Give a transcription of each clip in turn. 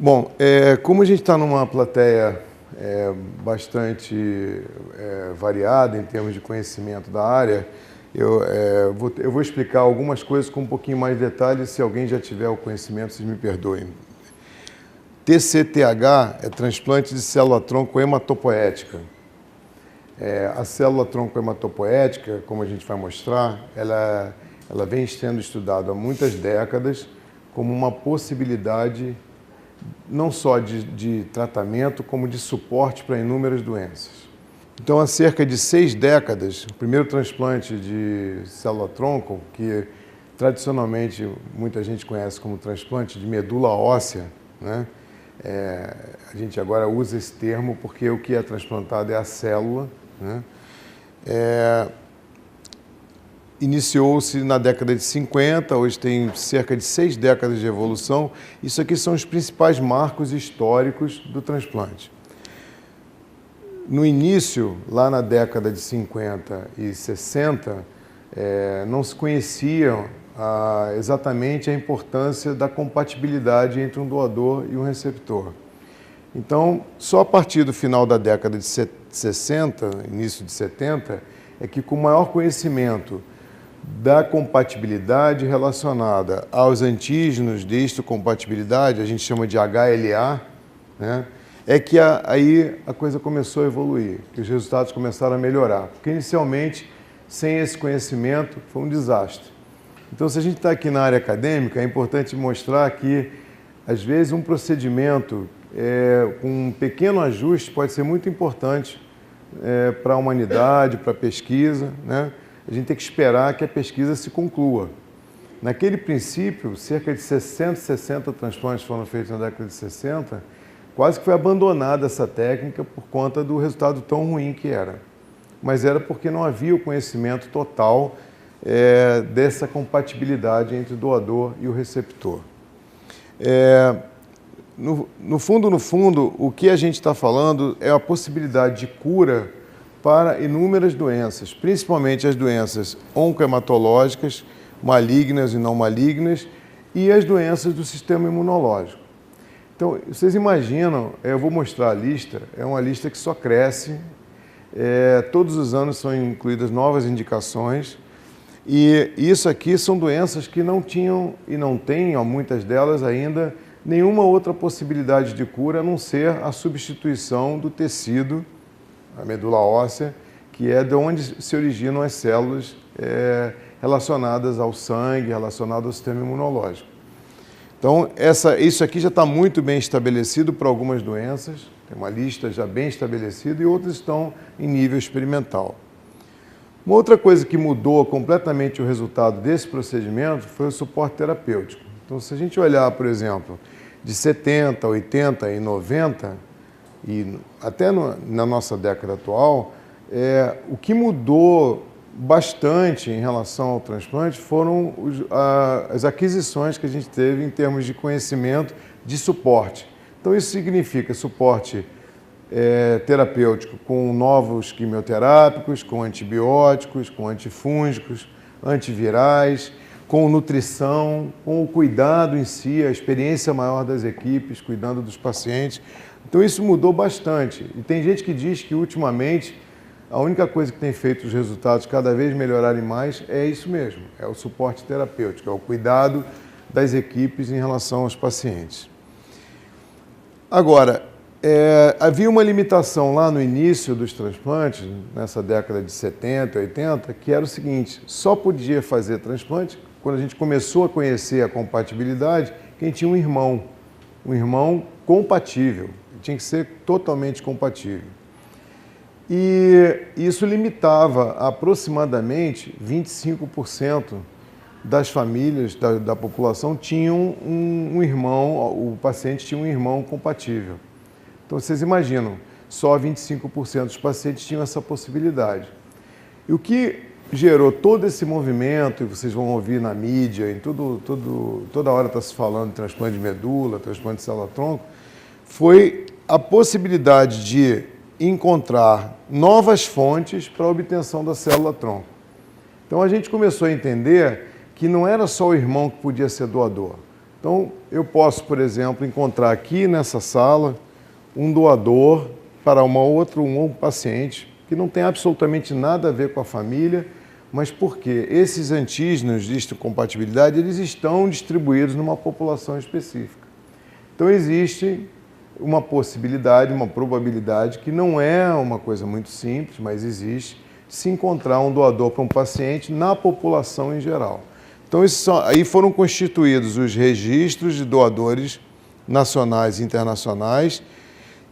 Bom, como a gente está numa plateia bastante variada em termos de conhecimento da área, eu vou explicar algumas coisas com um pouquinho mais de detalhe. Se alguém já tiver o conhecimento, vocês me perdoem. TCTH é transplante de célula-tronco hematopoética. A célula-tronco hematopoética, como a gente vai mostrar, ela vem sendo estudada há muitas décadas como uma possibilidade não só de tratamento, como de suporte para inúmeras doenças. Então, há cerca de 6 décadas, o primeiro transplante de célula-tronco, que tradicionalmente muita gente conhece como transplante de medula óssea, né? A gente agora usa esse termo porque o que é transplantado é a célula, né? Iniciou-se na década de 50, hoje tem cerca de 6 décadas de evolução. Isso aqui são os principais marcos históricos do transplante. No início, lá na década de 50 e 60, não se conhecia exatamente a importância da compatibilidade entre um doador e um receptor. Então, só a partir do final da década de 60, início de 70, é que com maior conhecimento da compatibilidade relacionada aos antígenos de histocompatibilidade, a gente chama de HLA, né? É que aí a coisa começou a evoluir, que os resultados começaram a melhorar. Porque inicialmente, sem esse conhecimento, foi um desastre. Então, se a gente está aqui na área acadêmica, é importante mostrar que, às vezes, um procedimento com um pequeno ajuste pode ser muito importante para a humanidade, para a pesquisa, né? A gente tem que esperar que a pesquisa se conclua. Naquele princípio, cerca de 60 transplantes foram feitos na década de 60, quase que foi abandonada essa técnica por conta do resultado tão ruim que era. Mas era porque não havia o conhecimento total dessa compatibilidade entre o doador e o receptor. No fundo, o que a gente está falando é a possibilidade de cura para inúmeras doenças, principalmente as doenças oncohematológicas, malignas e não malignas, e as doenças do sistema imunológico. Então, vocês imaginam, eu vou mostrar a lista, é uma lista que só cresce, todos os anos são incluídas novas indicações, e isso aqui são doenças que não tinham e não têm, muitas delas ainda, nenhuma outra possibilidade de cura a não ser a substituição do tecido, a medula óssea, que é de onde se originam as células relacionadas ao sangue, relacionadas ao sistema imunológico. Então, isso aqui já está muito bem estabelecido para algumas doenças, tem uma lista já bem estabelecida, e outras estão em nível experimental. Uma outra coisa que mudou completamente o resultado desse procedimento foi o suporte terapêutico. Então, se a gente olhar, por exemplo, de 70, 80 e 90, e até na nossa década atual, o que mudou bastante em relação ao transplante foram as aquisições que a gente teve em termos de conhecimento de suporte. Então, isso significa suporte terapêutico com novos quimioterápicos, com antibióticos, com antifúngicos, antivirais, com nutrição, com o cuidado em si, a experiência maior das equipes, cuidando dos pacientes. Então, isso mudou bastante. E tem gente que diz que, ultimamente, a única coisa que tem feito os resultados cada vez melhorarem mais é isso mesmo, é o suporte terapêutico, é o cuidado das equipes em relação aos pacientes. Agora, havia uma limitação lá no início dos transplantes, nessa década de 70, 80, que era o seguinte: só podia fazer transplante, quando a gente começou a conhecer a compatibilidade, quem tinha um irmão compatível, tinha que ser totalmente compatível. E isso limitava aproximadamente 25% das famílias, da população, tinham um irmão, o paciente tinha um irmão compatível. Então, vocês imaginam, só 25% dos pacientes tinham essa possibilidade. E o que gerou todo esse movimento, e vocês vão ouvir na mídia, toda hora está se falando de transplante de medula, transplante de célula-tronco, foi a possibilidade de encontrar novas fontes para a obtenção da célula-tronco. Então, a gente começou a entender que não era só o irmão que podia ser doador. Então, eu posso, por exemplo, encontrar aqui nessa sala um doador para um paciente que não tem absolutamente nada a ver com a família, mas porque esses antígenos de histocompatibilidade, eles estão distribuídos numa população específica. Então, existe uma possibilidade, uma probabilidade, que não é uma coisa muito simples, mas existe, se encontrar um doador para um paciente na população em geral. Então, aí foram constituídos os registros de doadores nacionais e internacionais,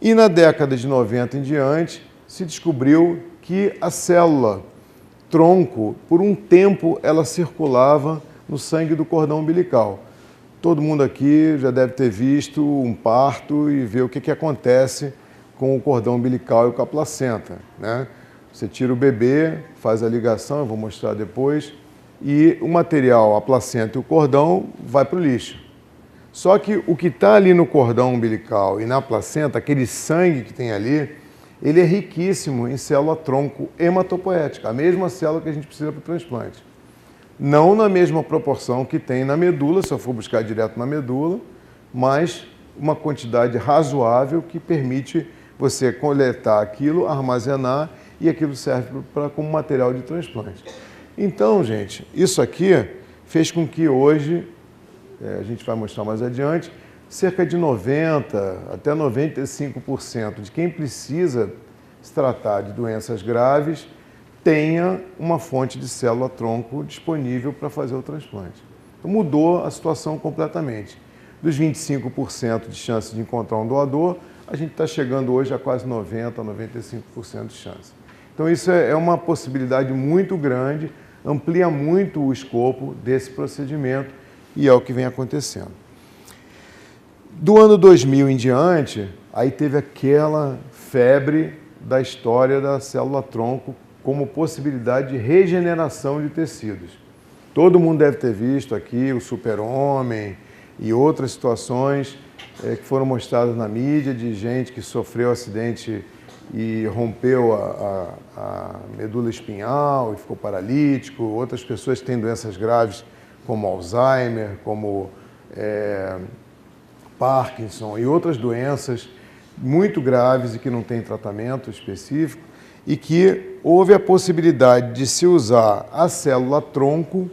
e na década de 90 em diante, se descobriu que a célula tronco, por um tempo, ela circulava no sangue do cordão umbilical. Todo mundo aqui já deve ter visto um parto e ver o que acontece com o cordão umbilical e com a placenta, né? Você tira o bebê, faz a ligação, eu vou mostrar depois, e o material, a placenta e o cordão, vai para o lixo. Só que o que está ali no cordão umbilical e na placenta, aquele sangue que tem ali, ele é riquíssimo em célula-tronco hematopoética, a mesma célula que a gente precisa para o transplante. Não na mesma proporção que tem na medula, se eu for buscar direto na medula, mas uma quantidade razoável que permite você coletar aquilo, armazenar, e aquilo serve como material de transplante. Então, gente, isso aqui fez com que hoje, a gente vai mostrar mais adiante, cerca de 90% até 95% de quem precisa se tratar de doenças graves tenha uma fonte de célula-tronco disponível para fazer o transplante. Então, mudou a situação completamente. Dos 25% de chance de encontrar um doador, a gente está chegando hoje a quase 90% a 95% de chance. Então, isso é uma possibilidade muito grande, amplia muito o escopo desse procedimento e é o que vem acontecendo. Do ano 2000 em diante, aí teve aquela febre da história da célula-tronco como possibilidade de regeneração de tecidos. Todo mundo deve ter visto aqui o Super-Homem e outras situações que foram mostradas na mídia de gente que sofreu acidente e rompeu a medula espinhal e ficou paralítico, outras pessoas que têm doenças graves como Alzheimer, como Parkinson e outras doenças muito graves e que não têm tratamento específico, e que houve a possibilidade de se usar a célula-tronco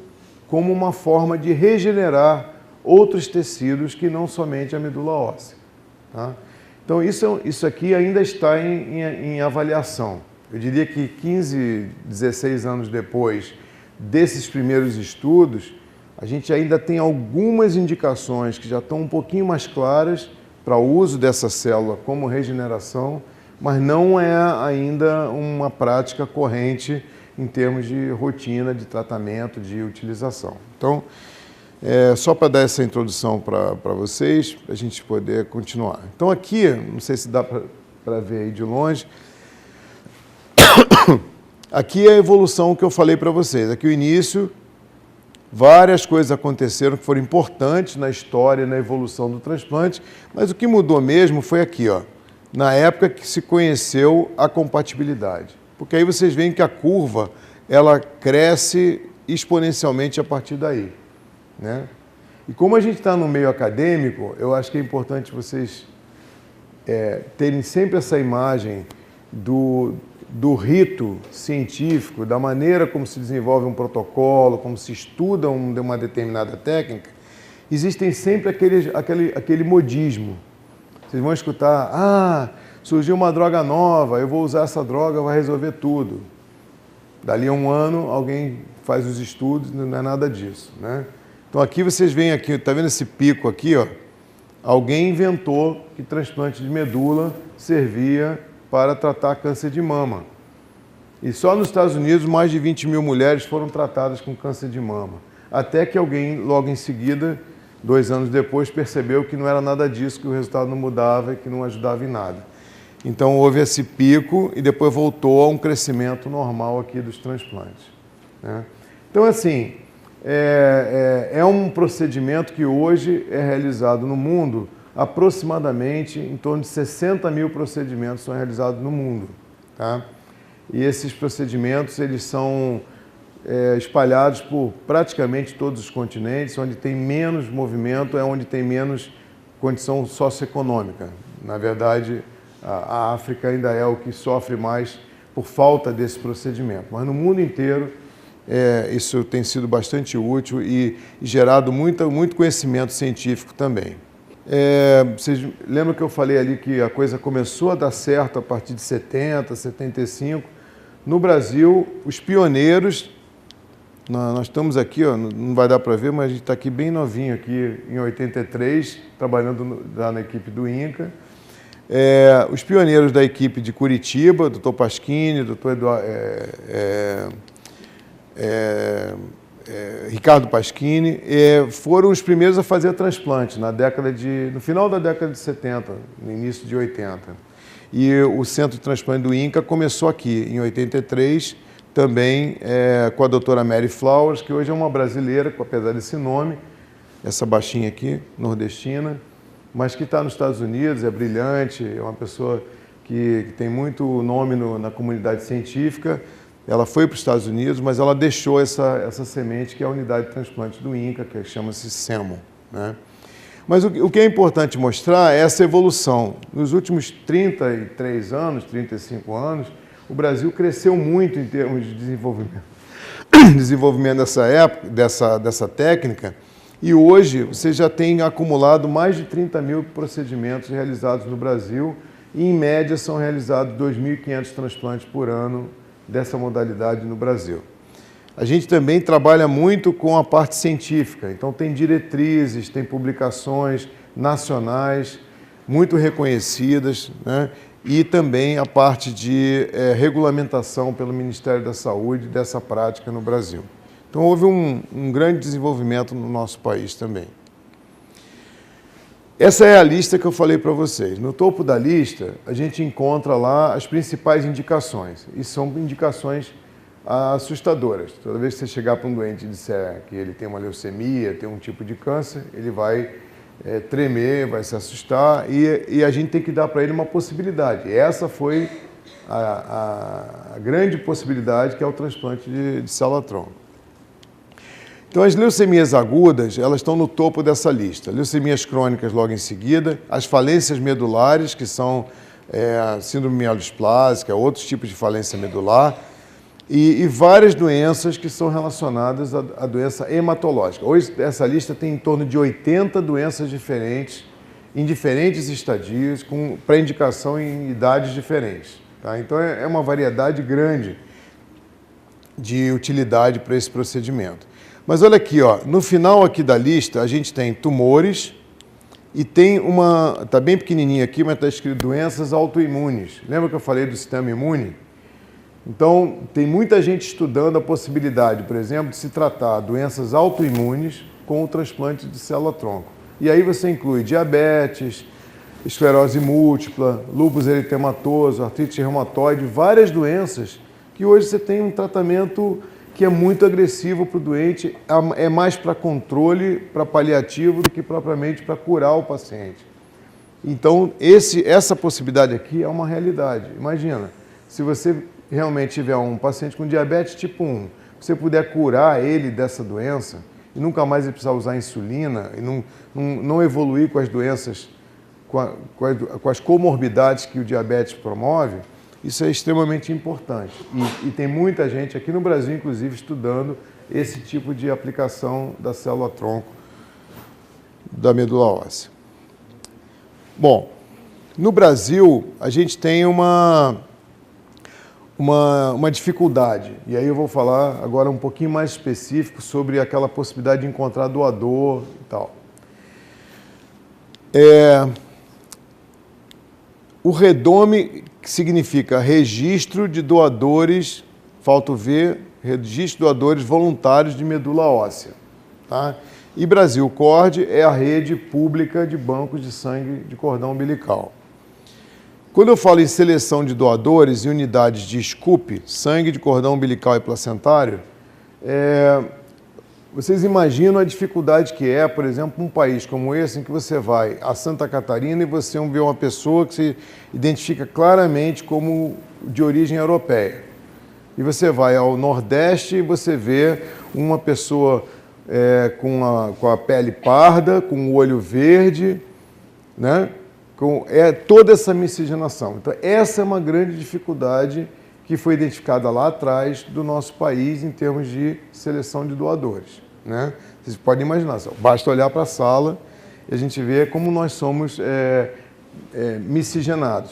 como uma forma de regenerar outros tecidos que não somente a medula óssea. Tá? Então, isso aqui ainda está em avaliação. Eu diria que 15, 16 anos depois desses primeiros estudos, a gente ainda tem algumas indicações que já estão um pouquinho mais claras para o uso dessa célula como regeneração, mas não é ainda uma prática corrente em termos de rotina de tratamento, de utilização. Então, só para dar essa introdução para vocês, para a gente poder continuar. Então aqui, não sei se dá para ver aí de longe, aqui é a evolução que eu falei para vocês. Aqui o início, várias coisas aconteceram que foram importantes na história, na evolução do transplante, mas o que mudou mesmo foi aqui, ó, na época que se conheceu a compatibilidade. Porque aí vocês veem que a curva, ela cresce exponencialmente a partir daí, né? E como a gente está no meio acadêmico, eu acho que é importante vocês terem sempre essa imagem do rito científico, da maneira como se desenvolve um protocolo, como se estuda uma determinada técnica. Existem sempre aquele modismo. Vocês vão escutar, surgiu uma droga nova, eu vou usar essa droga, vai resolver tudo. Dali a um ano, alguém faz os estudos, não é nada disso, né? Então aqui vocês veem aqui, está vendo esse pico aqui, ó? Alguém inventou que transplante de medula servia para tratar câncer de mama. E só nos Estados Unidos, mais de 20 mil mulheres foram tratadas com câncer de mama. Até que alguém, logo em seguida, 2 anos depois, percebeu que não era nada disso, que o resultado não mudava e que não ajudava em nada. Então houve esse pico e depois voltou a um crescimento normal aqui dos transplantes, né? Então, assim, é um procedimento que hoje é realizado no mundo, aproximadamente em torno de 60 mil procedimentos são realizados no mundo, tá? E esses procedimentos, eles são espalhados por praticamente todos os continentes. Onde tem menos movimento é onde tem menos condição socioeconômica. Na verdade, a África ainda é o que sofre mais por falta desse procedimento. Mas no mundo inteiro, isso tem sido bastante útil e gerado muito conhecimento científico também. Vocês lembram que eu falei ali que a coisa começou a dar certo a partir de 70, 75? No Brasil, os pioneiros, nós estamos aqui, ó, não vai dar para ver, mas a gente está aqui bem novinho, aqui em 83, trabalhando lá na equipe do INCA. Os pioneiros da equipe de Curitiba, Dr. Pasquini, Dr. Ricardo Pasquini, foram os primeiros a fazer transplante no final da década de 70, no início de 80. E o Centro de Transplante do INCA começou aqui, em 83, também com a doutora Mary Flowers, que hoje é uma brasileira, apesar desse nome, essa baixinha aqui, nordestina, mas que está nos Estados Unidos, é brilhante, é uma pessoa que tem muito nome na comunidade científica. Ela foi para os Estados Unidos, mas ela deixou essa semente, que é a unidade de transplante do INCA, que chama-se SEMO, né? Mas o que é importante mostrar é essa evolução. Nos últimos 33 anos, 35 anos, o Brasil cresceu muito em termos de desenvolvimento dessa técnica, e hoje você já tem acumulado mais de 30 mil procedimentos realizados no Brasil, e em média são realizados 2.500 transplantes por ano dessa modalidade no Brasil. A gente também trabalha muito com a parte científica, então tem diretrizes, tem publicações nacionais muito reconhecidas, né? E também a parte de regulamentação pelo Ministério da Saúde dessa prática no Brasil. Então houve um grande desenvolvimento no nosso país também. Essa é a lista que eu falei para vocês. No topo da lista, a gente encontra lá as principais indicações, e são indicações assustadoras. Toda vez que você chegar para um doente e disser que ele tem uma leucemia, tem um tipo de câncer, ele vai tremer, vai se assustar, e a gente tem que dar para ele uma possibilidade. Essa foi a grande possibilidade, que é o transplante de célula-tronco. Então, as leucemias agudas, elas estão no topo dessa lista. Leucemias crônicas logo em seguida, as falências medulares, que são síndrome mielosplásica, outros tipos de falência medular, e várias doenças que são relacionadas à doença hematológica. Hoje, essa lista tem em torno de 80 doenças diferentes, em diferentes estadios, para indicação em idades diferentes. Tá? Então, é uma variedade grande de utilidade para esse procedimento. Mas olha aqui, ó, no final aqui da lista, a gente tem tumores e tem está bem pequenininho aqui, mas está escrito doenças autoimunes. Lembra que eu falei do sistema imune? Então, tem muita gente estudando a possibilidade, por exemplo, de se tratar doenças autoimunes com o transplante de célula-tronco. E aí você inclui diabetes, esclerose múltipla, lúpus eritematoso, artrite reumatoide, várias doenças que hoje você tem um tratamento que é muito agressivo para o doente, é mais para controle, para paliativo, do que propriamente para curar o paciente. Então, essa possibilidade aqui é uma realidade. Imagina, se você realmente tiver um paciente com diabetes tipo 1, você puder curar ele dessa doença, e nunca mais ele precisar usar insulina, e não evoluir com as doenças, com as comorbidades que o diabetes promove, isso é extremamente importante. E tem muita gente aqui no Brasil, inclusive, estudando esse tipo de aplicação da célula-tronco da medula óssea. Bom, no Brasil, a gente tem uma dificuldade, e aí eu vou falar agora um pouquinho mais específico sobre aquela possibilidade de encontrar doador e tal. O REDOME, que significa Registro de Doadores, falta o V, Registro de Doadores Voluntários de Medula Óssea. Tá? E Brasil CORD é a rede pública de bancos de sangue de cordão umbilical. Quando eu falo em seleção de doadores e unidades de SCUP, sangue de cordão umbilical e placentário, vocês imaginam a dificuldade que é, por exemplo, um país como esse, em que você vai a Santa Catarina e você vê uma pessoa que se identifica claramente como de origem europeia. E você vai ao Nordeste e você vê uma pessoa com a pele parda, com o olho verde, né? Toda essa miscigenação. Então, essa é uma grande dificuldade que foi identificada lá atrás do nosso país em termos de seleção de doadores, né? Vocês podem imaginar, basta olhar para a sala e a gente vê como nós somos miscigenados.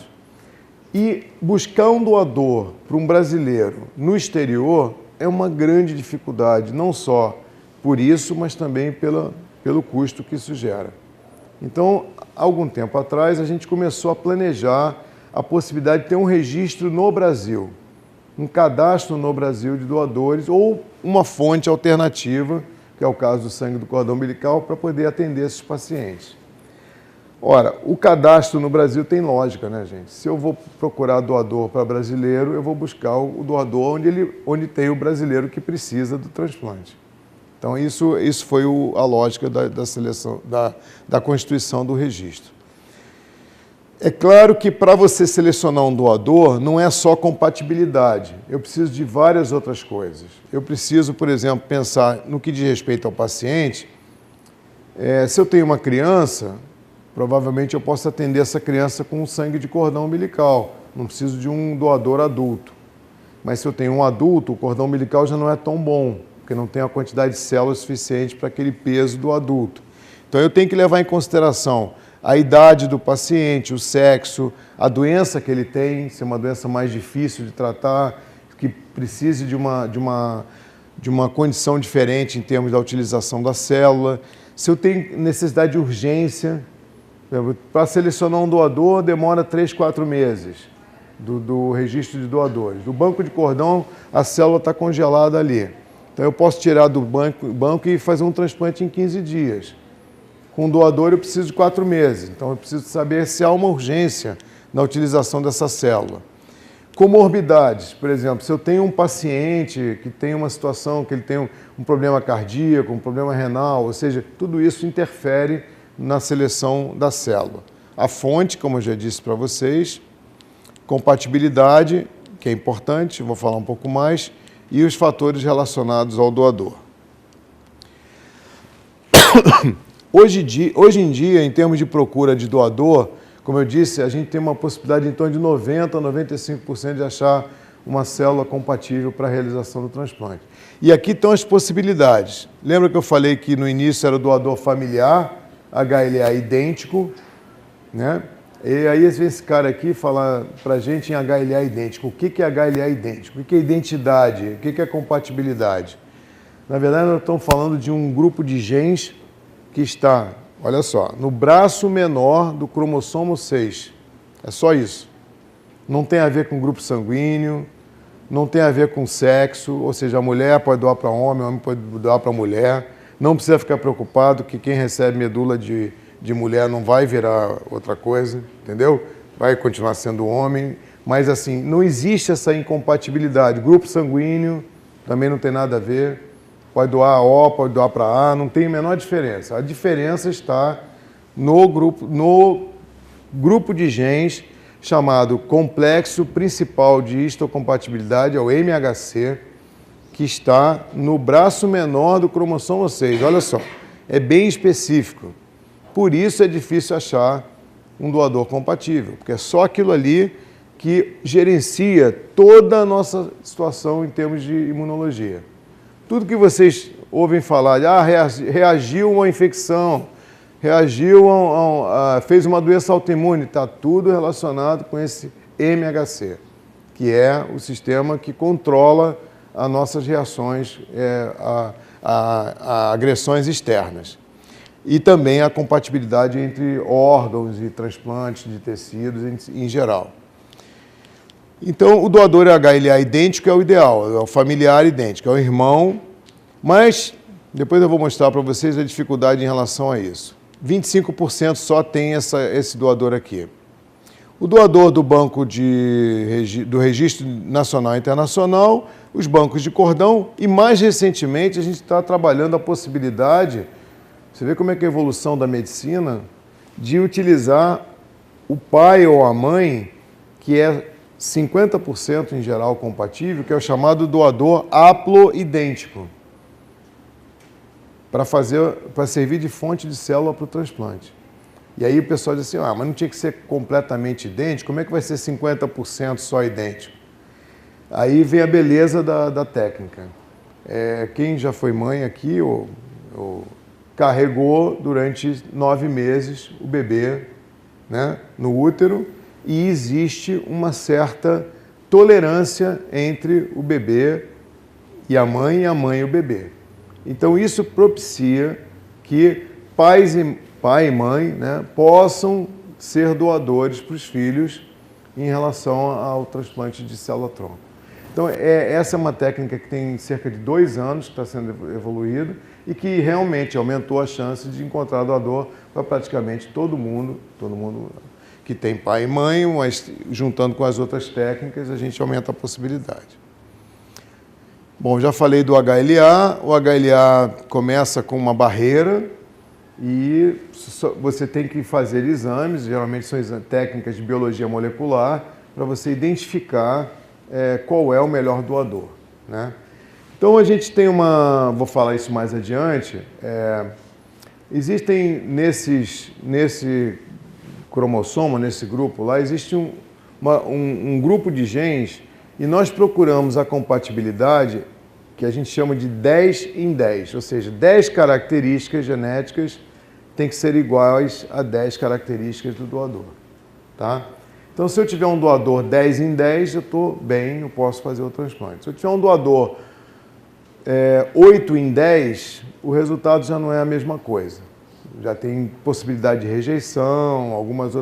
E buscar um doador para um brasileiro no exterior é uma grande dificuldade, não só por isso, mas também pelo custo que isso gera. Então, há algum tempo atrás, a gente começou a planejar a possibilidade de ter um registro no Brasil, um cadastro no Brasil de doadores ou uma fonte alternativa, que é o caso do sangue do cordão umbilical, para poder atender esses pacientes. Ora, o cadastro no Brasil tem lógica, né, gente? Se eu vou procurar doador para brasileiro, eu vou buscar o doador onde tem o brasileiro que precisa do transplante. Então, isso foi a lógica da seleção, da constituição do registro. É claro que para você selecionar um doador, não é só compatibilidade. Eu preciso de várias outras coisas. Eu preciso, por exemplo, pensar no que diz respeito ao paciente. Se eu tenho uma criança, provavelmente eu posso atender essa criança com sangue de cordão umbilical. Não preciso de um doador adulto. Mas se eu tenho um adulto, o cordão umbilical já não é tão bom, porque não tem a quantidade de células suficiente para aquele peso do adulto. Então eu tenho que levar em consideração a idade do paciente, o sexo, a doença que ele tem, se é uma doença mais difícil de tratar, que precise de uma condição diferente em termos da utilização da célula. Se eu tenho necessidade de urgência, para selecionar um doador demora 3, 4 meses do registro de doadores. Do banco de cordão, a célula está congelada ali. Então eu posso tirar do banco e fazer um transplante em 15 dias. Com o doador eu preciso de 4 meses. Então eu preciso saber se há uma urgência na utilização dessa célula. Comorbidades, por exemplo, se eu tenho um paciente que tem uma situação, que ele tem um problema cardíaco, um problema renal, ou seja, tudo isso interfere na seleção da célula. A fonte, como eu já disse para vocês, compatibilidade, que é importante, vou falar um pouco mais, e os fatores relacionados ao doador. Hoje em dia, em termos de procura de doador, como eu disse, a gente tem uma possibilidade de em torno de 90% a 95% de achar uma célula compatível para a realização do transplante. E aqui estão as possibilidades. Lembra que eu falei que no início era o doador familiar, HLA idêntico, né? E aí esse cara aqui fala para a gente em HLA idêntico. O que é HLA idêntico? O que é identidade? O que é compatibilidade? Na verdade, nós estamos falando de um grupo de genes que está, olha só, no braço menor do cromossomo 6. É só isso. Não tem a ver com grupo sanguíneo, não tem a ver com sexo, ou seja, a mulher pode doar para homem, o homem pode doar para mulher. Não precisa ficar preocupado que quem recebe medula de mulher não vai virar outra coisa, entendeu? Vai continuar sendo homem, mas assim, não existe essa incompatibilidade. Grupo sanguíneo também não tem nada a ver. Pode doar O, pode doar para A, não tem a menor diferença. A diferença está no grupo de genes chamado complexo principal de histocompatibilidade, é o MHC, que está no braço menor do cromossomo 6. Olha só, é bem específico. Por isso é difícil achar um doador compatível, porque é só aquilo ali que gerencia toda a nossa situação em termos de imunologia. Tudo que vocês ouvem falar de reagiu a uma infecção, fez uma doença autoimune, está tudo relacionado com esse MHC, que é o sistema que controla as nossas reações a agressões externas. E também a compatibilidade entre órgãos e transplantes de tecidos em geral. Então, o doador HLA idêntico é o ideal, é o familiar idêntico, é o irmão, mas depois eu vou mostrar para vocês a dificuldade em relação a isso. 25% só tem esse doador aqui. O doador do banco do Registro Nacional e Internacional, os bancos de cordão e, mais recentemente, a gente está trabalhando a possibilidade, você vê como é que é a evolução da medicina, de utilizar o pai ou a mãe que é 50% em geral compatível, que é o chamado doador haploidêntico, para servir de fonte de célula para o transplante. E aí o pessoal diz assim, mas não tinha que ser completamente idêntico, como é que vai ser 50% só idêntico? Aí vem a beleza da técnica. Quem já foi mãe aqui, carregou durante 9 meses o bebê, né, no útero, e existe uma certa tolerância entre o bebê e a mãe e o bebê. Então isso propicia que pai e mãe, né, possam ser doadores para os filhos em relação ao transplante de célula-tronco. Então essa é uma técnica que tem cerca de 2 anos que está sendo evoluída e que realmente aumentou a chance de encontrar doador para praticamente todo mundo que tem pai e mãe, mas juntando com as outras técnicas, a gente aumenta a possibilidade. Bom, já falei do HLA. O HLA começa com uma barreira e você tem que fazer exames, geralmente são técnicas de biologia molecular, para você identificar qual é o melhor doador, né? Então a gente tem vou falar isso mais adiante, existem nesse cromossoma, nesse grupo lá, existe um grupo de genes e nós procuramos a compatibilidade que a gente chama de 10 em 10, ou seja, 10 características genéticas têm que ser iguais a 10 características do doador, tá? Então, se eu tiver um doador 10 em 10, eu estou bem, eu posso fazer o transplante. Se eu tiver um doador 8 em 10, o resultado já não é a mesma coisa. Já tem possibilidade de rejeição, alguns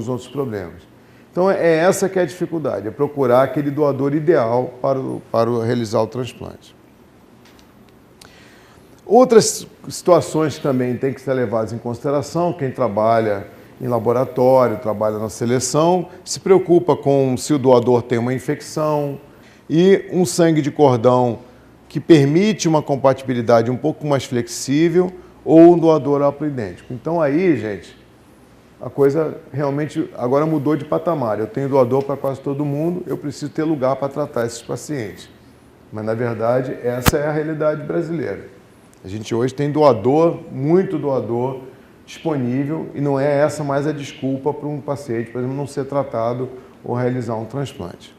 outros problemas. Então, essa que é a dificuldade, é procurar aquele doador ideal para realizar o transplante. Outras situações que também têm que ser levadas em consideração, quem trabalha em laboratório, trabalha na seleção, se preocupa com se o doador tem uma infecção e um sangue de cordão que permite uma compatibilidade um pouco mais flexível ou um doador haploidêntico. Então aí, gente, a coisa realmente agora mudou de patamar. Eu tenho doador para quase todo mundo, eu preciso ter lugar para tratar esses pacientes. Mas, na verdade, essa é a realidade brasileira. A gente hoje tem doador, muito doador disponível e não é essa mais a desculpa para um paciente, por exemplo, não ser tratado ou realizar um transplante.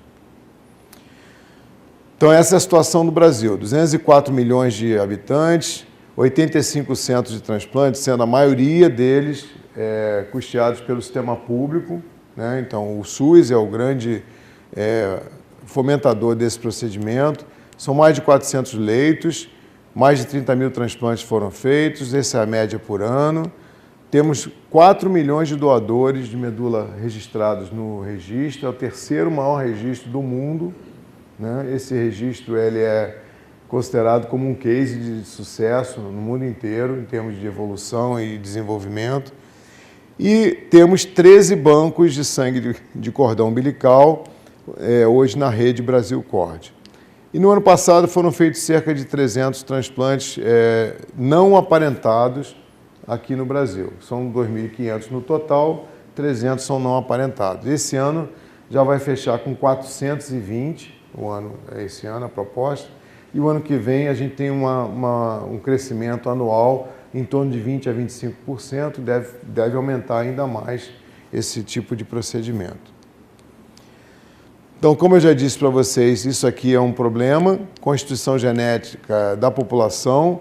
Então, essa é a situação do Brasil. 204 milhões de habitantes, 85 centros de transplantes, sendo a maioria deles custeados pelo sistema público, né? Então, o SUS é o grande fomentador desse procedimento. São mais de 400 leitos, mais de 30 mil transplantes foram feitos, essa é a média por ano. Temos 4 milhões de doadores de medula registrados no registro, é o terceiro maior registro do mundo, né? Esse registro ele é considerado como um case de sucesso no mundo inteiro, em termos de evolução e desenvolvimento. E temos 13 bancos de sangue de cordão umbilical, hoje na rede Brasil Cord. E no ano passado foram feitos cerca de 300 transplantes não aparentados aqui no Brasil. São 2.500 no total, 300 são não aparentados. Esse ano já vai fechar com 420, esse ano a proposta, e o ano que vem a gente tem um crescimento anual em torno de 20% a 25%, deve aumentar ainda mais esse tipo de procedimento. Então, como eu já disse para vocês, isso aqui é um problema, constituição genética da população,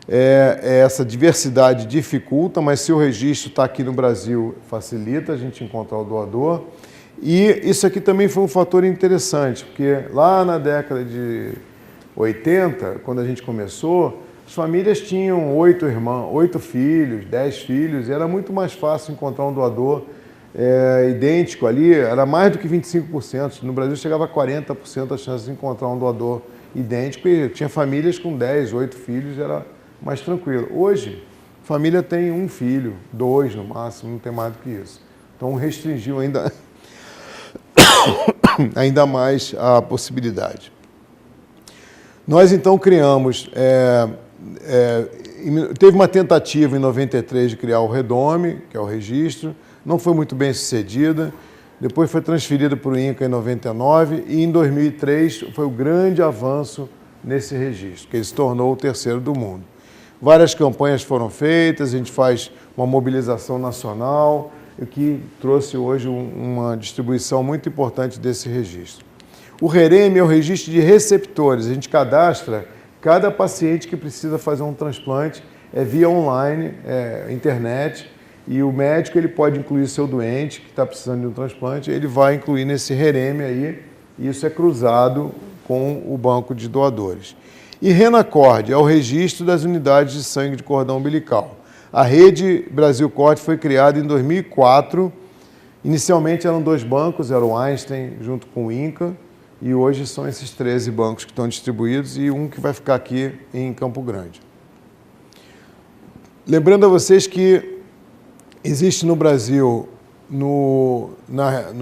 essa diversidade dificulta, mas se o registro está aqui no Brasil, facilita a gente encontrar o doador. E isso aqui também foi um fator interessante, porque lá na década de 80, quando a gente começou, as famílias tinham 8 filhos, 10 filhos, e era muito mais fácil encontrar um doador idêntico ali, era mais do que 25%. No Brasil chegava a 40% a chance de encontrar um doador idêntico e tinha famílias com 10, 8 filhos, era mais tranquilo. Hoje, a família tem 1 filho, 2 no máximo, não tem mais do que isso. Então restringiu ainda mais a possibilidade. Nós então criamos, teve uma tentativa em 93 de criar o REDOME, que é o registro, não foi muito bem sucedida. depois foi transferido para o INCA em 99 e em 2003 foi o grande avanço nesse registro, que ele se tornou o terceiro do mundo. Várias campanhas foram feitas, a gente faz uma mobilização nacional, o que trouxe hoje uma distribuição muito importante desse registro. O REREM é o registro de receptores, a gente cadastra cada paciente que precisa fazer um transplante, via online, internet, e o médico ele pode incluir seu doente que está precisando de um transplante, ele vai incluir nesse REREM aí, e isso é cruzado com o banco de doadores. E RENACORD é o registro das unidades de sangue de cordão umbilical. A rede Brasil Cord foi criada em 2004. Inicialmente eram 2 bancos, era o Einstein junto com o INCA, e hoje são esses 13 bancos que estão distribuídos e um que vai ficar aqui em Campo Grande. Lembrando a vocês que existe no Brasil, no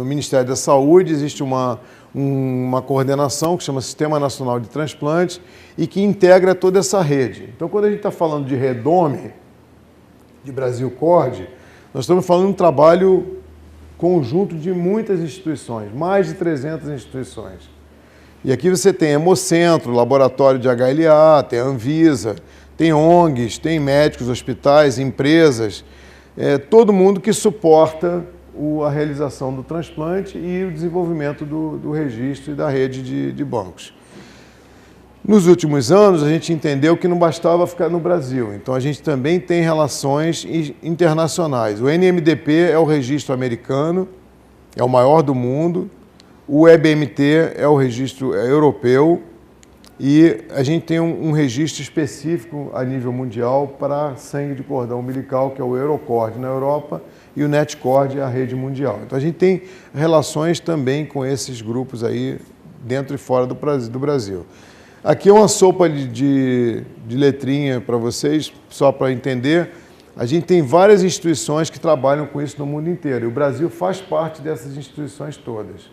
Ministério da Saúde, existe uma coordenação que chama Sistema Nacional de Transplantes e que integra toda essa rede. Então, quando a gente está falando de REDOME, de Brasil Cord, nós estamos falando de um trabalho conjunto de muitas instituições, mais de 300 instituições. E aqui você tem Hemocentro, Laboratório de HLA, tem a Anvisa, tem ONGs, tem médicos, hospitais, empresas, todo mundo que suporta a realização do transplante e o desenvolvimento do registro e da rede de bancos. Nos últimos anos, a gente entendeu que não bastava ficar no Brasil, então a gente também tem relações internacionais. O NMDP é o registro americano, é o maior do mundo, o EBMT é o registro europeu e a gente tem um registro específico a nível mundial para sangue de cordão umbilical, que é o Eurocord na Europa, e o NetCord é a rede mundial. Então a gente tem relações também com esses grupos aí dentro e fora do Brasil. Aqui é uma sopa de letrinha para vocês, só para entender. A gente tem várias instituições que trabalham com isso no mundo inteiro. E o Brasil faz parte dessas instituições todas,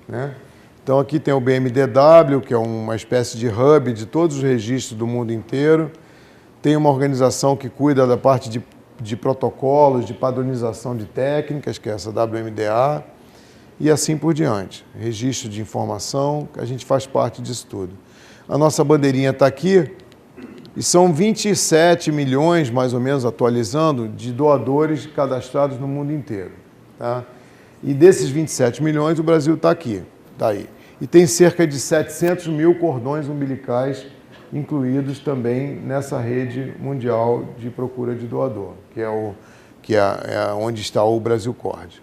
né? Então aqui tem o BMDW, que é uma espécie de hub de todos os registros do mundo inteiro. Tem uma organização que cuida da parte de protocolos, de padronização de técnicas, que é essa WMDA, e assim por diante. Registro de informação, a gente faz parte disso tudo. A nossa bandeirinha está aqui, e são 27 milhões, mais ou menos, atualizando, de doadores cadastrados no mundo inteiro. Tá? E desses 27 milhões, o Brasil está aqui, está aí. E tem cerca de 700 mil cordões umbilicais incluídos também nessa rede mundial de procura de doador, que é onde está o Brasil Cord.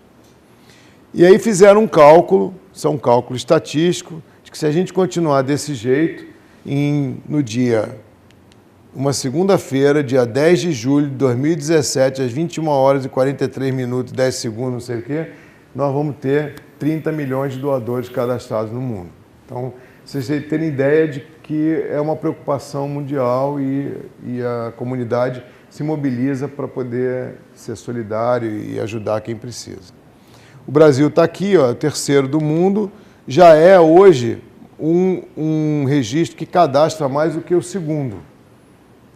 E aí fizeram um cálculo, isso é um cálculo estatístico, de que se a gente continuar desse jeito, uma segunda-feira, dia 10 de julho de 2017, às 21 horas e 43 minutos, 10 segundos, não sei o quê, nós vamos ter 30 milhões de doadores cadastrados no mundo. Então, vocês terem ideia de que é uma preocupação mundial e a comunidade se mobiliza para poder ser solidário e ajudar quem precisa. O Brasil está aqui, ó, terceiro do mundo, já é hoje um registro que cadastra mais do que o segundo.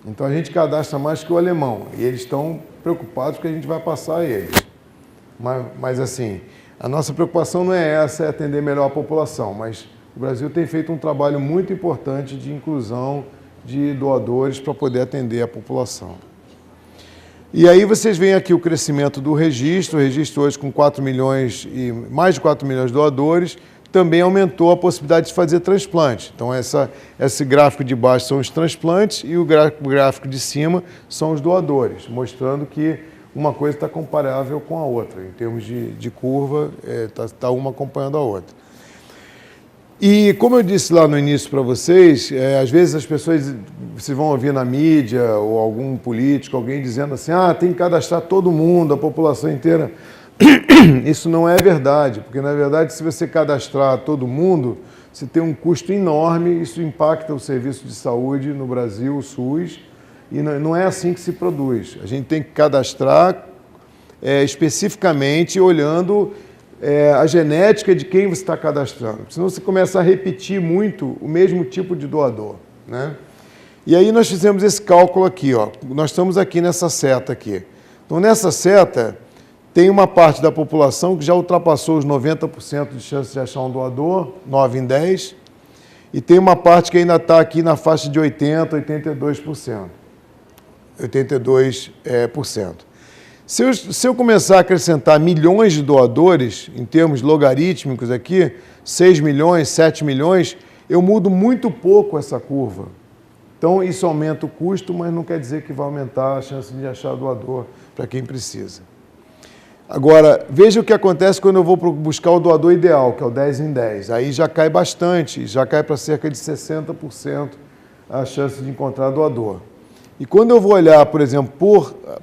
Então a gente cadastra mais que o alemão e eles estão preocupados que a gente vai passar a eles. Mas assim, a nossa preocupação não é essa, é atender melhor a população, mas o Brasil tem feito um trabalho muito importante de inclusão de doadores para poder atender a população. E aí vocês veem aqui o crescimento do registro, o registro hoje com 4 milhões e mais de 4 milhões de doadores, também aumentou a possibilidade de fazer transplante. Então esse gráfico de baixo são os transplantes e o gráfico de cima são os doadores, mostrando que uma coisa está comparável com a outra, em termos de curva, está uma acompanhando a outra. E como eu disse lá no início para vocês, às vezes as pessoas, vocês vão ouvir na mídia ou algum político, alguém dizendo assim, tem que cadastrar todo mundo, a população inteira. Isso não é verdade, porque na verdade se você cadastrar todo mundo, você tem um custo enorme, isso impacta o serviço de saúde no Brasil, o SUS, e não é assim que se produz. A gente tem que cadastrar especificamente olhando a genética de quem você está cadastrando, senão você começa a repetir muito o mesmo tipo de doador, né? E aí nós fizemos esse cálculo aqui, ó. Nós estamos aqui nessa seta aqui. Então nessa seta Tem uma parte da população que já ultrapassou os 90% de chance de achar um doador, 9 em 10, e tem uma parte que ainda está aqui na faixa de 80%, 82%. 82%. Se eu começar a acrescentar milhões de doadores, em termos logarítmicos aqui, 6 milhões, 7 milhões, eu mudo muito pouco essa curva. Então, isso aumenta o custo, mas não quer dizer que vai aumentar a chance de achar doador para quem precisa. Agora, veja o que acontece quando eu vou buscar o doador ideal, que é o 10 em 10. Aí já cai bastante, já cai para cerca de 60% a chance de encontrar doador. E quando eu vou olhar, por exemplo,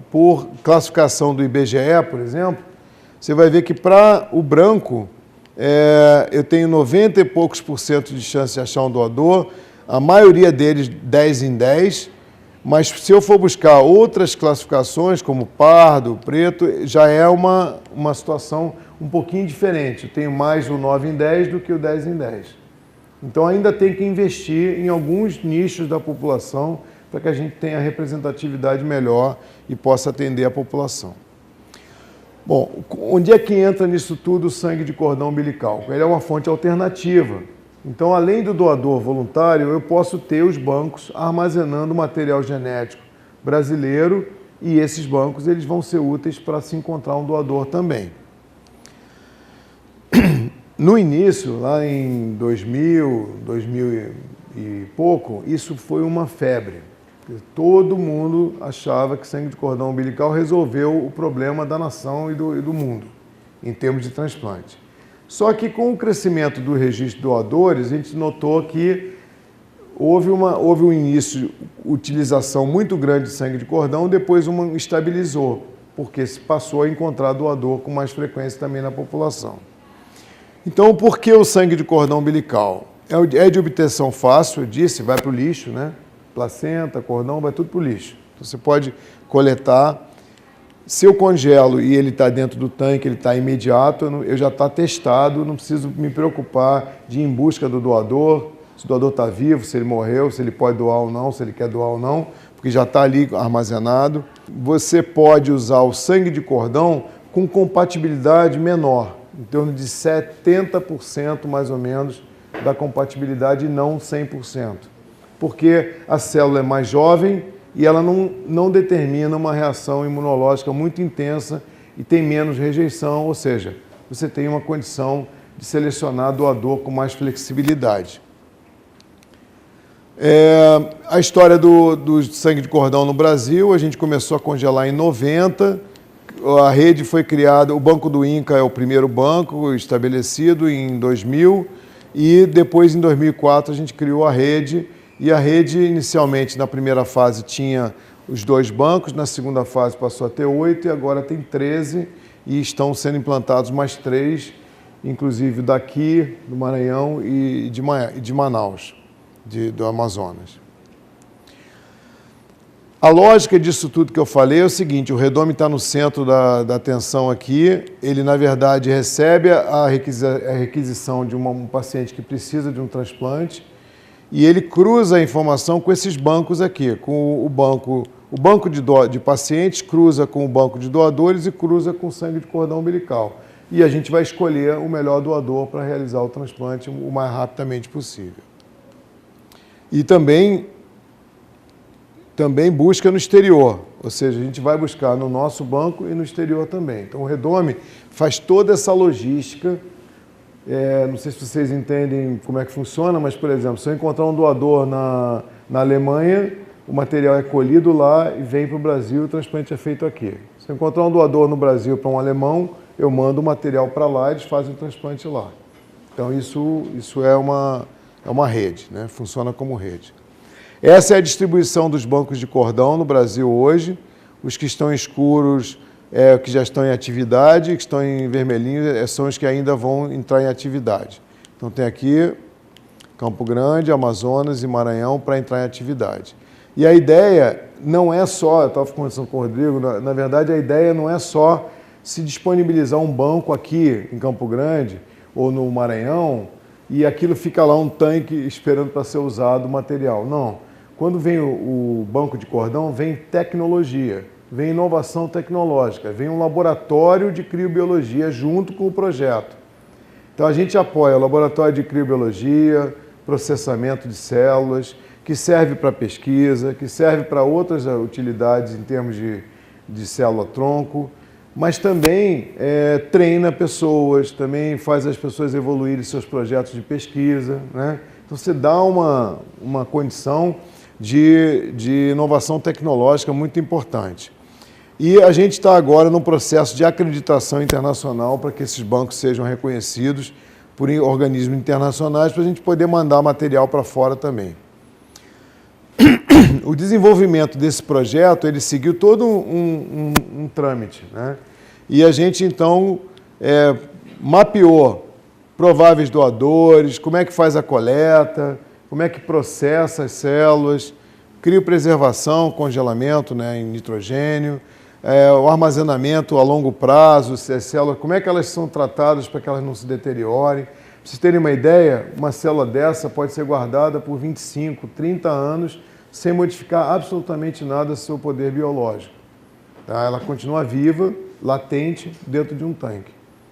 por classificação do IBGE, por exemplo, você vai ver que para o branco, eu tenho 90 e poucos por cento de chance de achar um doador, a maioria deles 10 em 10, mas se eu for buscar outras classificações, como pardo, preto, já é uma situação um pouquinho diferente. Eu tenho mais o 9 em 10 do que o 10 em 10. Então ainda tem que investir em alguns nichos da população para que a gente tenha representatividade melhor e possa atender a população. Bom, onde é que entra nisso tudo o sangue de cordão umbilical? Ele é uma fonte alternativa. Então, além do doador voluntário, eu posso ter os bancos armazenando material genético brasileiro e esses bancos eles vão ser úteis para se encontrar um doador também. No início, lá em 2000 e pouco, isso foi uma febre. Todo mundo achava que sangue de cordão umbilical resolveu o problema da nação e do mundo, em termos de transplante. Só que com o crescimento do registro de doadores, a gente notou que houve um início, utilização muito grande de sangue de cordão, depois estabilizou, porque se passou a encontrar doador com mais frequência também na população. Então, por que o sangue de cordão umbilical? É de obtenção fácil, eu disse, vai para o lixo, né? Placenta, cordão, vai tudo para o lixo. Então, você pode coletar. Se eu congelo e ele está dentro do tanque, ele está imediato, eu já está testado, não preciso me preocupar de ir em busca do doador, se o doador está vivo, se ele morreu, se ele pode doar ou não, se ele quer doar ou não, porque já está ali armazenado. Você pode usar o sangue de cordão com compatibilidade menor, em torno de 70% mais ou menos da compatibilidade e não 100%, porque a célula é mais jovem e ela não determina uma reação imunológica muito intensa e tem menos rejeição, ou seja, você tem uma condição de selecionar doador com mais flexibilidade. A história do sangue de cordão no Brasil, a gente começou a congelar em 90, a rede foi criada, o Banco do INCA é o primeiro banco estabelecido em 2000 e depois em 2004 a gente criou a rede. E a rede, inicialmente, na primeira fase, tinha os 2 bancos, na segunda fase passou a ter 8 e agora tem 13 e estão sendo implantados mais 3, inclusive daqui, do Maranhão e de Manaus, do Amazonas. A lógica disso tudo que eu falei é o seguinte, o Redome está no centro da atenção aqui, ele, na verdade, recebe a requisição de um paciente que precisa de um transplante, e ele cruza a informação com esses bancos aqui, com o banco de pacientes, cruza com o banco de doadores e cruza com o sangue de cordão umbilical. E a gente vai escolher o melhor doador para realizar o transplante o mais rapidamente possível. E também busca no exterior, ou seja, a gente vai buscar no nosso banco e no exterior também. Então o Redome faz toda essa logística. Não sei se vocês entendem como é que funciona, mas, por exemplo, se eu encontrar um doador na Alemanha, o material é colhido lá e vem para o Brasil e o transplante é feito aqui. Se eu encontrar um doador no Brasil para um alemão, eu mando o material para lá e eles fazem o transplante lá. Então, isso é uma rede, né? Funciona como rede. Essa é a distribuição dos bancos de cordão no Brasil hoje. Os que estão escuros que já estão em atividade, que estão em vermelhinho, são os que ainda vão entrar em atividade. Então tem aqui Campo Grande, Amazonas e Maranhão para entrar em atividade. E a ideia não é só, eu estava conversando com o Rodrigo, na verdade a ideia não é só se disponibilizar um banco aqui em Campo Grande ou no Maranhão e aquilo fica lá um tanque esperando para ser usado o material. Não. Quando vem o banco de cordão, vem tecnologia. vem inovação tecnológica, vem um laboratório de criobiologia junto com o projeto. Então a gente apoia o laboratório de criobiologia, processamento de células, que serve para pesquisa, que serve para outras utilidades em termos de célula-tronco, mas também treina pessoas, também faz as pessoas evoluírem seus projetos de pesquisa, né? Então você dá uma condição de inovação tecnológica muito importante. E a gente está agora no processo de acreditação internacional para que esses bancos sejam reconhecidos por organismos internacionais para a gente poder mandar material para fora também. O desenvolvimento desse projeto, ele seguiu todo um trâmite, né? E a gente, então, mapeou prováveis doadores, como é que faz a coleta, como é que processa as células, criopreservação, congelamento, né, em nitrogênio, o armazenamento a longo prazo, as células, como é que elas são tratadas para que elas não se deteriorem. Para vocês terem uma ideia, uma célula dessa pode ser guardada por 25, 30 anos, sem modificar absolutamente nada seu poder biológico. Tá? Ela continua viva, latente, dentro de um tanque,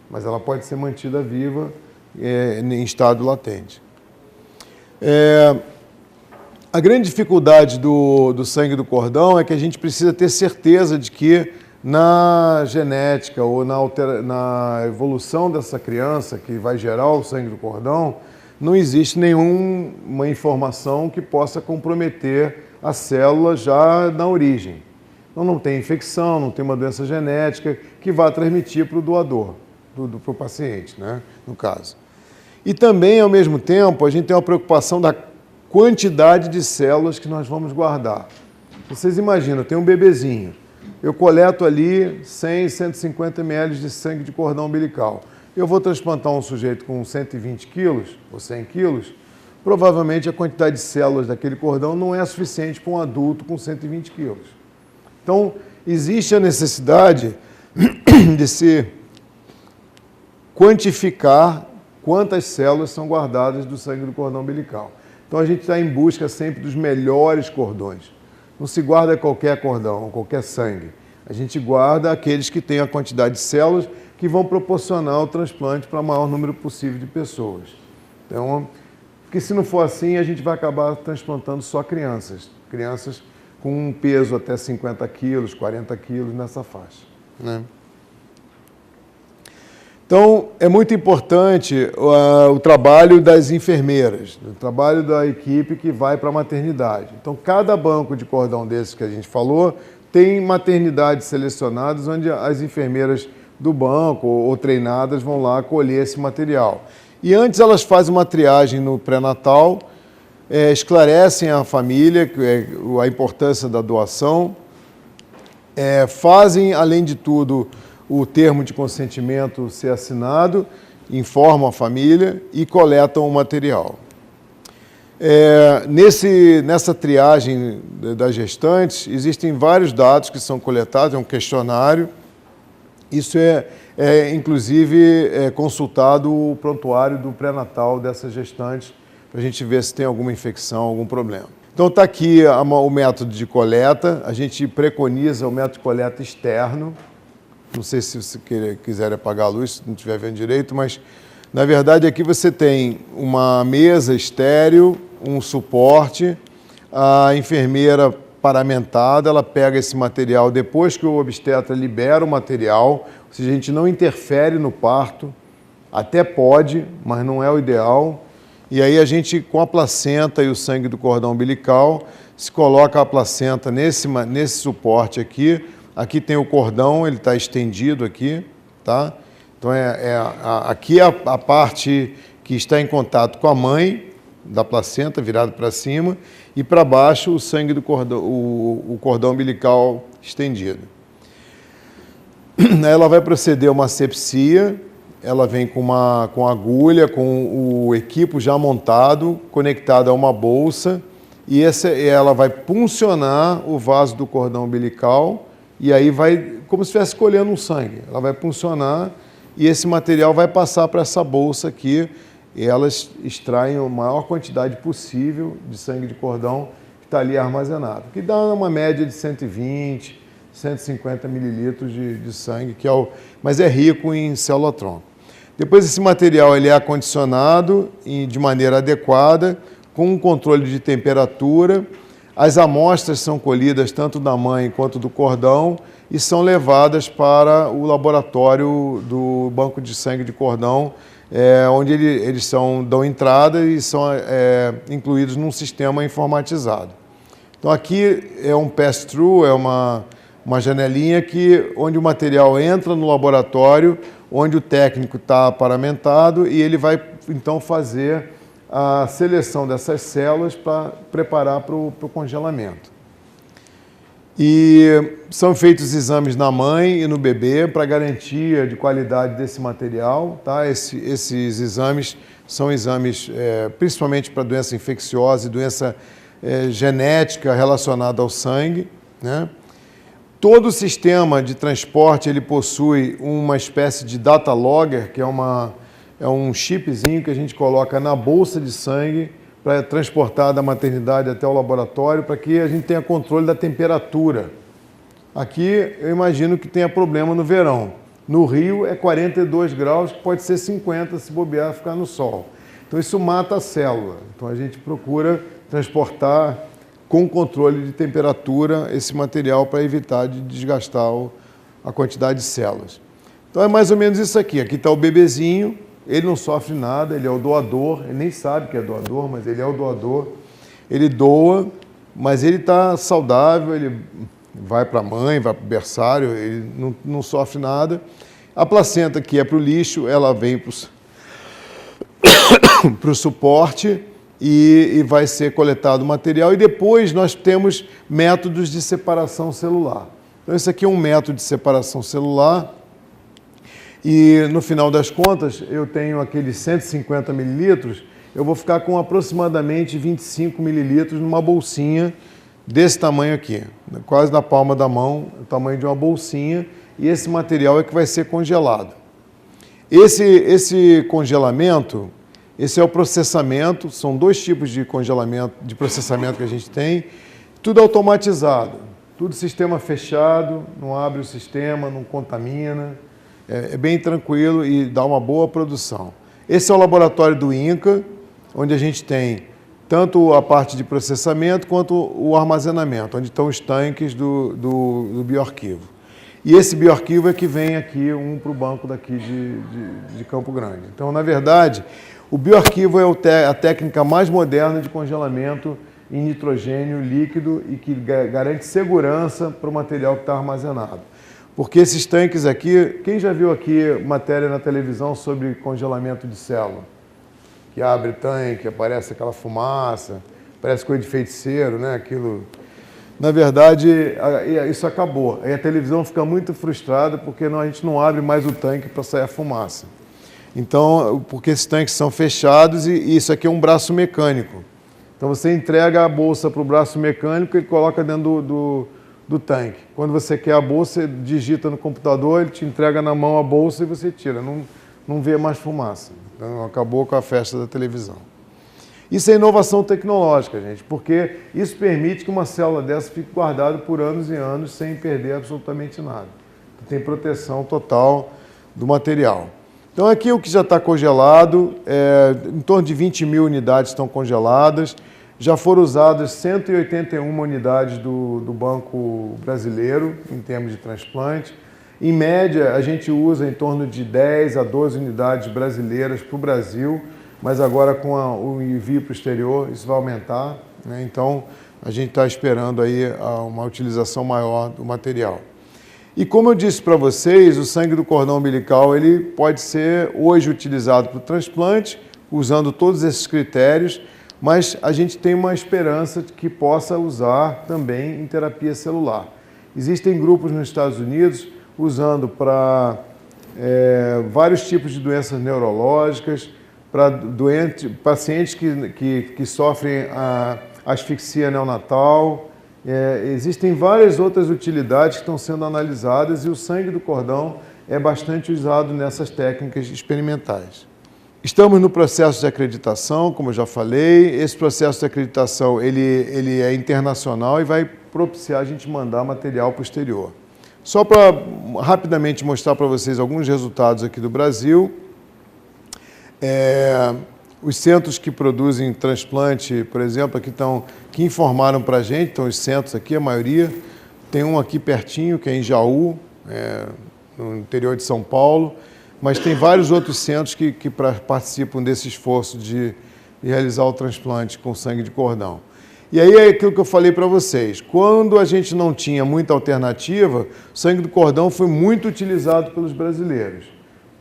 mas ela pode ser mantida viva em estado latente. A grande dificuldade do sangue do cordão é que a gente precisa ter certeza de que na genética ou na evolução dessa criança que vai gerar o sangue do cordão, não existe nenhuma informação que possa comprometer a célula já na origem. Então não tem infecção, não tem uma doença genética que vá transmitir para o doador, para o paciente, né, no caso. E também, ao mesmo tempo, a gente tem uma preocupação da quantidade de células que nós vamos guardar. Vocês imaginam, tem um bebezinho, eu coleto ali 100, 150 ml de sangue de cordão umbilical. Eu vou transplantar um sujeito com 120 quilos ou 100 quilos, provavelmente a quantidade de células daquele cordão não é suficiente para um adulto com 120 quilos. Então, existe a necessidade de se quantificar quantas células são guardadas do sangue do cordão umbilical. Então, a gente está em busca sempre dos melhores cordões. Não se guarda qualquer cordão, qualquer sangue. A gente guarda aqueles que têm a quantidade de células que vão proporcionar o transplante para o maior número possível de pessoas. Então, porque se não for assim, a gente vai acabar transplantando só crianças. Crianças com um peso até 50 quilos, 40 quilos nessa faixa, né? Então, é muito importante o trabalho das enfermeiras, o trabalho da equipe que vai para a maternidade. Então, cada banco de cordão desses que a gente falou tem maternidades selecionadas onde as enfermeiras do banco ou treinadas vão lá colher esse material. E antes elas fazem uma triagem no pré-natal, esclarecem à família a importância da doação, fazem, além de tudo, o termo de consentimento ser assinado, informam a família e coletam o material. Nessa triagem das gestantes, existem vários dados que são coletados, é um questionário. Isso inclusive, consultado o prontuário do pré-natal dessas gestantes, para a gente ver se tem alguma infecção, algum problema. Então está aqui o método de coleta, a gente preconiza o método de coleta externo. Não sei se você quiser apagar a luz, se não estiver vendo direito, mas, na verdade, aqui você tem uma mesa estéril, um suporte, a enfermeira paramentada, ela pega esse material depois que o obstetra libera o material, ou seja, a gente não interfere no parto, até pode, mas não é o ideal. E aí a gente, com a placenta e o sangue do cordão umbilical, se coloca a placenta nesse suporte aqui. Aqui tem o cordão, ele está estendido aqui, tá? Então, aqui é a parte que está em contato com a mãe da placenta, virado para cima, e para baixo o sangue do cordão, o cordão umbilical estendido. Ela vai proceder a uma asepsia, ela vem com agulha, com o equipo já montado, conectado a uma bolsa, e ela vai puncionar o vaso do cordão umbilical, e aí vai, como se estivesse colhendo um sangue, ela vai puncionar e esse material vai passar para essa bolsa aqui e elas extraem a maior quantidade possível de sangue de cordão que está ali armazenado, que dá uma média de 120, 150 mililitros de sangue, mas é rico em célula-tronco. Depois esse material ele é acondicionado de maneira adequada, com um controle de temperatura. As amostras são colhidas tanto da mãe quanto do cordão e são levadas para o laboratório do banco de sangue de cordão, onde eles dão entrada e são incluídos num sistema informatizado. Então aqui é um pass-through, é uma janelinha onde o material entra no laboratório, onde o técnico está paramentado e ele vai então fazer a seleção dessas células para preparar para o congelamento. E são feitos exames na mãe e no bebê para garantia de qualidade desse material. Tá? Esses exames são exames principalmente para doença infecciosa e doença genética relacionada ao sangue, né? Todo o sistema de transporte ele possui uma espécie de data logger, que é um chipzinho que a gente coloca na bolsa de sangue para transportar da maternidade até o laboratório, para que a gente tenha controle da temperatura. Aqui eu imagino que tenha problema no verão. No Rio é 42 graus, que pode ser 50 se bobear ficar no sol. Então isso mata a célula. Então a gente procura transportar com controle de temperatura esse material para evitar de desgastar a quantidade de células. Então é mais ou menos isso aqui. Aqui está o bebezinho, ele não sofre nada, ele é o doador, ele nem sabe que é doador, mas ele é o doador. Ele doa, mas ele está saudável, ele vai para a mãe, vai para o berçário, ele não sofre nada. A placenta, que é para o lixo, ela vem para o suporte, e vai ser coletado o material, e depois nós temos métodos de separação celular. Então esse aqui é um método de separação celular, e no final das contas eu tenho aqueles 150 mililitros, eu vou ficar com aproximadamente 25 mililitros numa bolsinha desse tamanho aqui, quase da palma da mão, o tamanho de uma bolsinha, e esse material é que vai ser congelado. Esse congelamento, esse é o processamento, são dois tipos de congelamento, de processamento que a gente tem, tudo automatizado, tudo sistema fechado, não abre o sistema, não contamina, é bem tranquilo e dá uma boa produção. Esse é o laboratório do INCA, onde a gente tem tanto a parte de processamento quanto o armazenamento, onde estão os tanques do bioarquivo. E esse bioarquivo é que vem aqui, para o banco daqui de Campo Grande. Então, na verdade, o bioarquivo é a técnica mais moderna de congelamento em nitrogênio líquido e que garante segurança para o material que está armazenado. Porque esses tanques aqui, quem já viu aqui matéria na televisão sobre congelamento de célula? Que abre tanque, aparece aquela fumaça, parece coisa de feiticeiro, né? Aquilo. Na verdade, isso acabou. Aí a televisão fica muito frustrada porque a gente não abre mais o tanque para sair a fumaça. Então, porque esses tanques são fechados e isso aqui é um braço mecânico. Então você entrega a bolsa para o braço mecânico e ele coloca dentro do tanque. Quando você quer a bolsa, você digita no computador, ele te entrega na mão a bolsa e você tira. Não vê mais fumaça. Então, acabou com a festa da televisão. Isso é inovação tecnológica, gente, porque isso permite que uma célula dessa fique guardada por anos e anos sem perder absolutamente nada. Tem proteção total do material. Então aqui o que já está congelado, em torno de 20 mil unidades estão congeladas, já foram usadas 181 unidades do Banco Brasileiro em termos de transplante. Em média, a gente usa em torno de 10 a 12 unidades brasileiras para o Brasil, mas agora com o envio para o exterior isso vai aumentar, né? Então a gente está esperando aí uma utilização maior do material. E como eu disse para vocês, o sangue do cordão umbilical ele pode ser hoje utilizado para o transplante, usando todos esses critérios, mas a gente tem uma esperança de que possa usar também em terapia celular. Existem grupos nos Estados Unidos usando para vários tipos de doenças neurológicas, para pacientes que sofrem asfixia neonatal. Existem várias outras utilidades que estão sendo analisadas e o sangue do cordão é bastante usado nessas técnicas experimentais. Estamos no processo de acreditação, como eu já falei. Esse processo de acreditação ele é internacional e vai propiciar a gente mandar material para o exterior. Só para rapidamente mostrar para vocês alguns resultados aqui do Brasil. Os centros que produzem transplante, por exemplo, aqui que informaram para a gente, estão os centros aqui, a maioria. Tem um aqui pertinho, que é em Jaú, no interior de São Paulo, mas tem vários outros centros que participam desse esforço de realizar o transplante com sangue de cordão. E aí é aquilo que eu falei para vocês, quando a gente não tinha muita alternativa, o sangue do cordão foi muito utilizado pelos brasileiros.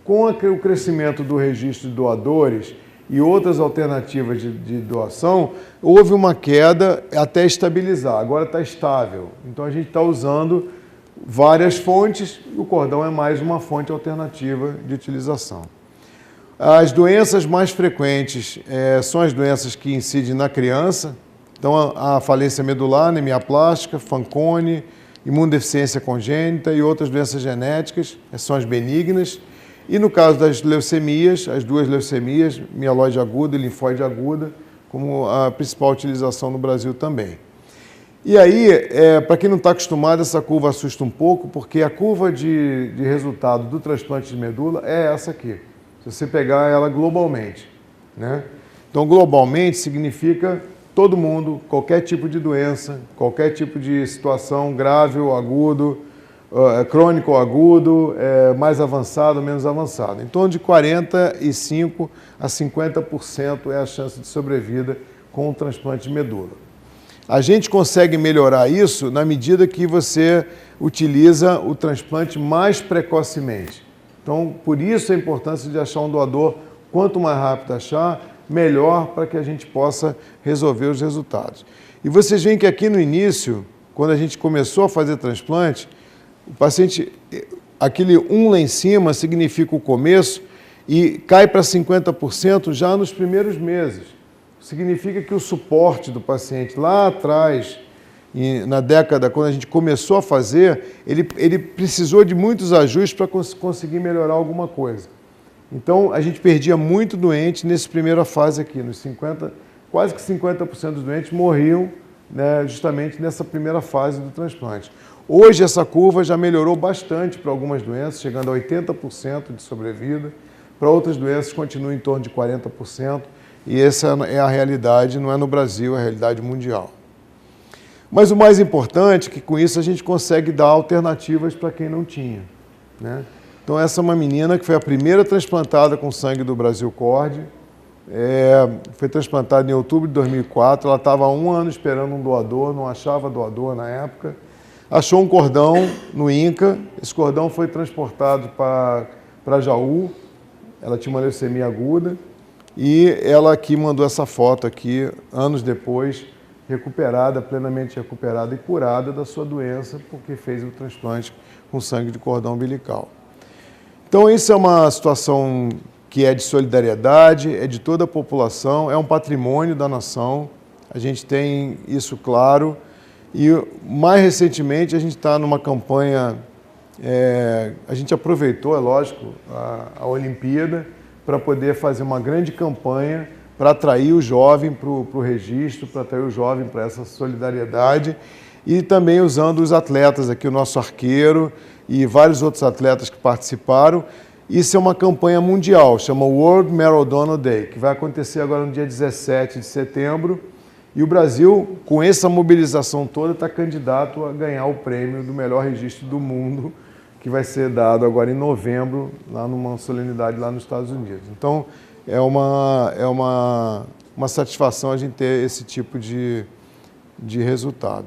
Com o crescimento do registro de doadores e outras alternativas de doação, houve uma queda até estabilizar, agora está estável. Então a gente está usando várias fontes e o cordão é mais uma fonte alternativa de utilização. As doenças mais frequentes são as doenças que incidem na criança, então a falência medular, anemia plástica, Fanconi, imunodeficiência congênita e outras doenças genéticas, são as benignas. E no caso das leucemias, as duas leucemias, mieloide aguda e linfóide aguda, como a principal utilização no Brasil também. E aí, para quem não está acostumado, essa curva assusta um pouco, porque a curva de resultado do transplante de medula é essa aqui, se você pegar ela globalmente, né? Então, globalmente significa todo mundo, qualquer tipo de doença, qualquer tipo de situação grave ou agudo, crônico ou agudo, mais avançado ou menos avançado. Em torno de 45% a 50% é a chance de sobrevida com o transplante de medula. A gente consegue melhorar isso na medida que você utiliza o transplante mais precocemente. Então, por isso a importância de achar um doador, quanto mais rápido achar, melhor para que a gente possa resolver os resultados. E vocês veem que aqui no início, quando a gente começou a fazer transplante, o paciente, aquele 1 lá em cima significa o começo e cai para 50% já nos primeiros meses. Significa que o suporte do paciente lá atrás, na década, quando a gente começou a fazer, ele precisou de muitos ajustes para conseguir melhorar alguma coisa. Então, a gente perdia muito doente nessa primeira fase aqui, nos 50%, quase que 50% dos doentes morriam, né, justamente nessa primeira fase do transplante. Hoje, essa curva já melhorou bastante para algumas doenças, chegando a 80% de sobrevida. Para outras doenças, continua em torno de 40%. E essa é a realidade, não é no Brasil, é a realidade mundial. Mas o mais importante é que com isso a gente consegue dar alternativas para quem não tinha, né? Então essa é uma menina que foi a primeira transplantada com sangue do Brasil Cord, foi transplantada em outubro de 2004, ela estava há 1 ano esperando um doador, não achava doador na época, achou um cordão no INCA, esse cordão foi transportado para Jaú, ela tinha uma leucemia aguda, e ela aqui mandou essa foto aqui, anos depois, recuperada, plenamente recuperada e curada da sua doença, porque fez o transplante com sangue de cordão umbilical. Então isso é uma situação que é de solidariedade, é de toda a população, é um patrimônio da nação, a gente tem isso claro, e mais recentemente a gente está numa campanha, a gente aproveitou, é lógico, a Olimpíada, para poder fazer uma grande campanha para atrair o jovem para o registro, para atrair o jovem para essa solidariedade e também usando os atletas aqui, o nosso arqueiro e vários outros atletas que participaram. Isso é uma campanha mundial, chama World Marrow Donor Day, que vai acontecer agora no dia 17 de setembro e o Brasil, com essa mobilização toda, está candidato a ganhar o prêmio do melhor registro do mundo, que vai ser dado agora em novembro, lá numa solenidade lá nos Estados Unidos. Então, é uma satisfação a gente ter esse tipo de resultado.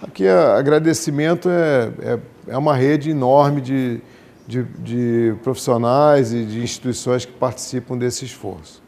Aqui, agradecimento é uma rede enorme de profissionais e de instituições que participam desse esforço.